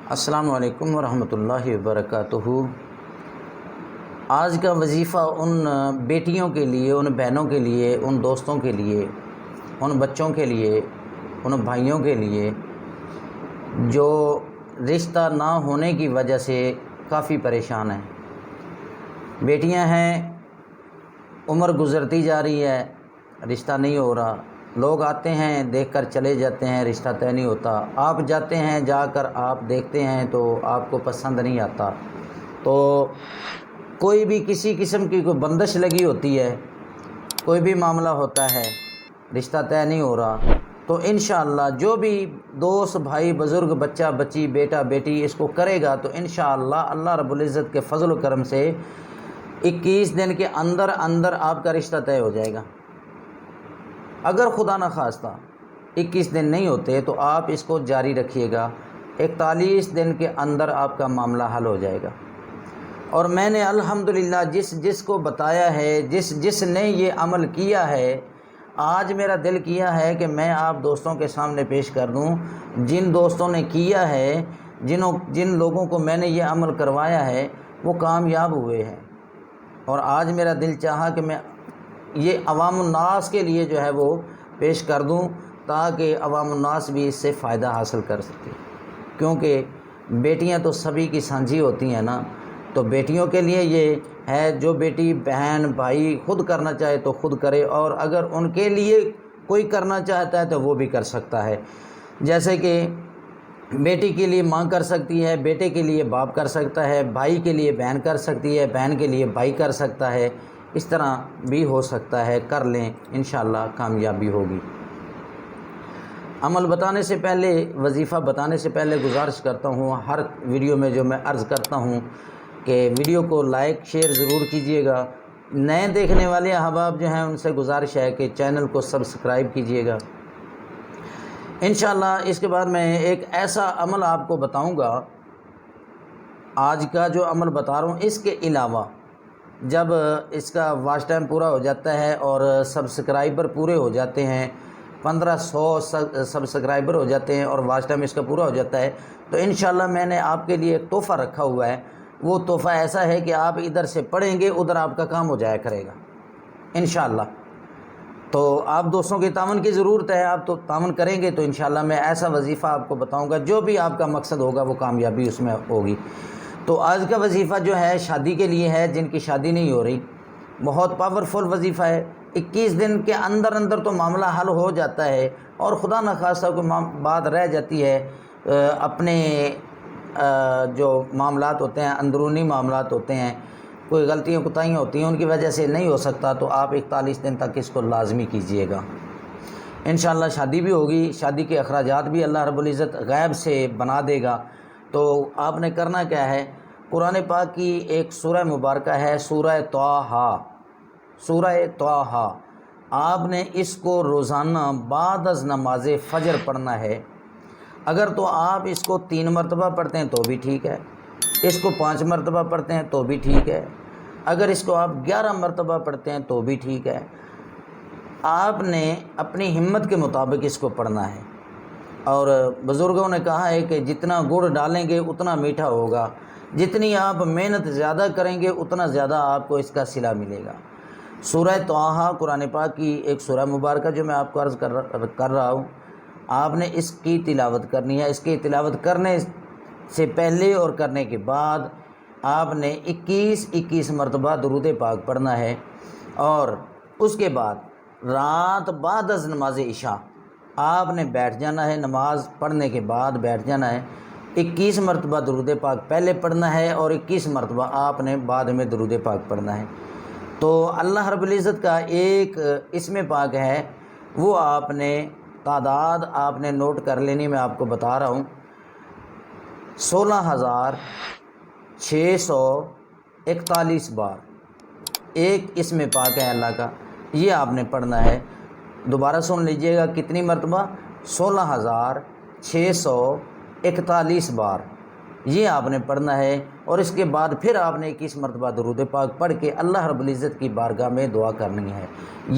السلام علیکم ورحمۃ اللہ وبرکاتہ۔ آج کا وظیفہ ان بیٹیوں کے لیے، ان بہنوں کے لیے، ان دوستوں کے لیے، ان بچوں کے لیے، ان بھائیوں کے لیے جو رشتہ نہ ہونے کی وجہ سے کافی پریشان ہیں۔ بیٹیاں ہیں، عمر گزرتی جا رہی ہے، رشتہ نہیں ہو رہا، لوگ آتے ہیں دیکھ کر چلے جاتے ہیں، رشتہ طے نہیں ہوتا۔ آپ جاتے ہیں، جا کر آپ دیکھتے ہیں تو آپ کو پسند نہیں آتا، تو کوئی بھی کسی قسم کی کوئی بندش لگی ہوتی ہے، کوئی بھی معاملہ ہوتا ہے، رشتہ طے نہیں ہو رہا، تو انشاءاللہ جو بھی دوست، بھائی، بزرگ، بچہ، بچی، بیٹا، بیٹی اس کو کرے گا تو انشاءاللہ اللہ رب العزت کے فضل و کرم سے 21 دن کے اندر اندر آپ کا رشتہ طے ہو جائے گا۔ اگر خدا نخواستہ 21 دن نہیں ہوتے تو آپ اس کو جاری رکھیے گا، 41 دن کے اندر آپ کا معاملہ حل ہو جائے گا۔ اور میں نے الحمدللہ جس کو بتایا ہے، جس نے یہ عمل کیا ہے، آج میرا دل کیا ہے کہ میں آپ دوستوں کے سامنے پیش کر دوں۔ جن دوستوں نے کیا ہے، جن لوگوں کو میں نے یہ عمل کروایا ہے، وہ کامیاب ہوئے ہیں، اور آج میرا دل چاہا کہ میں یہ عوام الناس کے لیے جو ہے وہ پیش کر دوں، تاکہ عوام الناس بھی اس سے فائدہ حاصل کر سکے، کیونکہ بیٹیاں تو سبھی کی سانجھی ہوتی ہیں نا۔ تو بیٹیوں کے لیے یہ ہے، جو بیٹی، بہن، بھائی خود کرنا چاہے تو خود کرے، اور اگر ان کے لیے کوئی کرنا چاہتا ہے تو وہ بھی کر سکتا ہے۔ جیسے کہ بیٹی کے لیے ماں کر سکتی ہے، بیٹے کے لیے باپ کر سکتا ہے، بھائی کے لیے بہن کر سکتی ہے، بہن کے لیے بھائی کر سکتا ہے، اس طرح بھی ہو سکتا ہے۔ کر لیں، انشاءاللہ کامیابی ہوگی۔ عمل بتانے سے پہلے، وظیفہ بتانے سے پہلے گزارش کرتا ہوں، ہر ویڈیو میں جو میں عرض کرتا ہوں کہ ویڈیو کو لائک شیئر ضرور کیجئے گا۔ نئے دیکھنے والے احباب جو ہیں ان سے گزارش ہے کہ چینل کو سبسکرائب کیجئے گا۔ انشاءاللہ اس کے بعد میں ایک ایسا عمل آپ کو بتاؤں گا، آج کا جو عمل بتا رہا ہوں، اس کے علاوہ جب اس کا واچ ٹائم پورا ہو جاتا ہے اور سبسکرائبر پورے ہو جاتے ہیں، 1500 سبسکرائبر ہو جاتے ہیں اور واچ ٹائم اس کا پورا ہو جاتا ہے، تو انشاءاللہ میں نے آپ کے لیے ایک تحفہ رکھا ہوا ہے۔ وہ تحفہ ایسا ہے کہ آپ ادھر سے پڑھیں گے، ادھر آپ کا کام ہو جایا کرے گا انشاءاللہ۔ تو آپ دوستوں کی تعاون کی ضرورت ہے، آپ تو تعاون کریں گے تو انشاءاللہ میں ایسا وظیفہ آپ کو بتاؤں گا، جو بھی آپ کا مقصد ہوگا وہ کامیابی اس میں ہوگی۔ تو آج کا وظیفہ جو ہے شادی کے لیے ہے، جن کی شادی نہیں ہو رہی، بہت پاورفل وظیفہ ہے۔ 21 دن کے اندر اندر تو معاملہ حل ہو جاتا ہے، اور خدا نخواستہ کوئی بات رہ جاتی ہے، اپنے جو معاملات ہوتے ہیں، اندرونی معاملات ہوتے ہیں، کوئی غلطیاں کوتاہیاں ہوتی ہیں، ان کی وجہ سے نہیں ہو سکتا، تو آپ 41 دن تک اس کو لازمی کیجئے گا۔ انشاءاللہ شادی بھی ہوگی، شادی کے اخراجات بھی اللہ رب العزت غیب سے بنا دے گا۔ تو آپ نے کرنا کیا ہے، قرآن پاک کی ایک سورہ مبارکہ ہے، سورہ طٰہٰ، سورہ طٰہٰ، آپ نے اس کو روزانہ بعد از نماز فجر پڑھنا ہے۔ اگر تو آپ اس کو 3 مرتبہ پڑھتے ہیں تو بھی ٹھیک ہے، اس کو 5 مرتبہ پڑھتے ہیں تو بھی ٹھیک ہے، اگر اس کو آپ 11 مرتبہ پڑھتے ہیں تو بھی ٹھیک ہے۔ آپ نے اپنی ہمت کے مطابق اس کو پڑھنا ہے، اور بزرگوں نے کہا ہے کہ جتنا گڑ ڈالیں گے اتنا میٹھا ہوگا، جتنی آپ محنت زیادہ کریں گے اتنا زیادہ آپ کو اس کا صلہ ملے گا۔ سورہ طٰہٰ قرآن پاک کی ایک سورہ مبارکہ جو میں آپ کو عرض کر رہا ہوں، آپ نے اس کی تلاوت کرنی ہے۔ اس کی تلاوت کرنے سے پہلے اور کرنے کے بعد آپ نے 21 مرتبہ درود پاک پڑھنا ہے، اور اس کے بعد رات بعد از نماز عشاء آپ نے بیٹھ جانا ہے، نماز پڑھنے کے بعد بیٹھ جانا ہے، 21 مرتبہ درود پاک پہلے پڑھنا ہے، اور 21 مرتبہ آپ نے بعد میں درود پاک پڑھنا ہے۔ تو اللہ رب العزت کا ایک اسم پاک ہے، وہ آپ نے تعداد آپ نے نوٹ کر لینی، میں آپ کو بتا رہا ہوں، 16,641 بار ایک اسم پاک ہے اللہ کا، یہ آپ نے پڑھنا ہے۔ دوبارہ سن لیجئے گا، کتنی مرتبہ؟ 16,641 بار یہ آپ نے پڑھنا ہے، اور اس کے بعد پھر آپ نے 21 مرتبہ درود پاک پڑھ کے اللہ رب العزت کی بارگاہ میں دعا کرنی ہے۔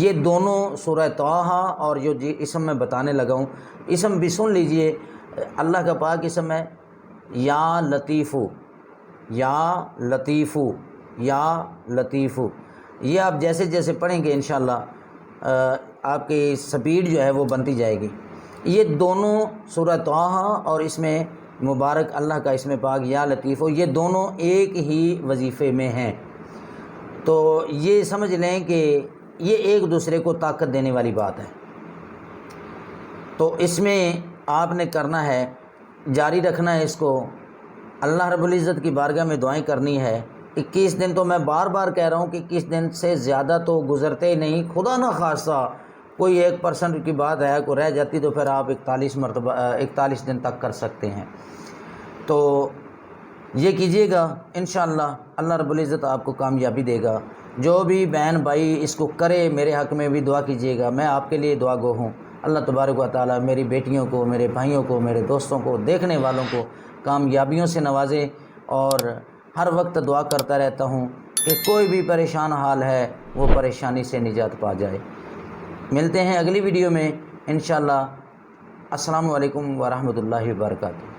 یہ دونوں سورہ طٰہٰ اور جو اسم میں بتانے لگا ہوں، اسم بھی سن لیجئے، اللہ کا پاک اسم ہے، یا لطیفو، یا لطیفو، یا لطیفو، یہ آپ جیسے جیسے پڑھیں گے انشاءاللہ آپ کی سپیڈ جو ہے وہ بنتی جائے گی۔ یہ دونوں سورہ طٰہٰ اور اس میں مبارک اللہ کا اسم پاک یا لطیفو، یہ دونوں ایک ہی وظیفے میں ہیں، تو یہ سمجھ لیں کہ یہ ایک دوسرے کو طاقت دینے والی بات ہے۔ تو اس میں آپ نے کرنا ہے، جاری رکھنا ہے اس کو، اللہ رب العزت کی بارگاہ میں دعائیں کرنی ہے۔ 21 دن تو میں بار بار کہہ رہا ہوں کہ 21 دن سے زیادہ تو گزرتے ہی نہیں، خدا نہ خواستہ کوئی 1% کی بات ہے کو رہ جاتی تو پھر آپ 41 دن تک کر سکتے ہیں۔ تو یہ کیجئے گا انشاءاللہ، اللہ رب العزت آپ کو کامیابی دے گا۔ جو بھی بہن بھائی اس کو کرے میرے حق میں بھی دعا کیجئے گا، میں آپ کے لیے دعا گو ہوں۔ اللہ تبارک و تعالیٰ میری بیٹیوں کو، میرے بھائیوں کو، میرے دوستوں کو، دیکھنے والوں کو کامیابیوں سے نوازے، اور ہر وقت دعا کرتا رہتا ہوں کہ کوئی بھی پریشان حال ہے وہ پریشانی سے نجات پا جائے۔ ملتے ہیں اگلی ویڈیو میں انشاءاللہ۔ السلام علیکم ورحمۃ اللہ وبرکاتہ۔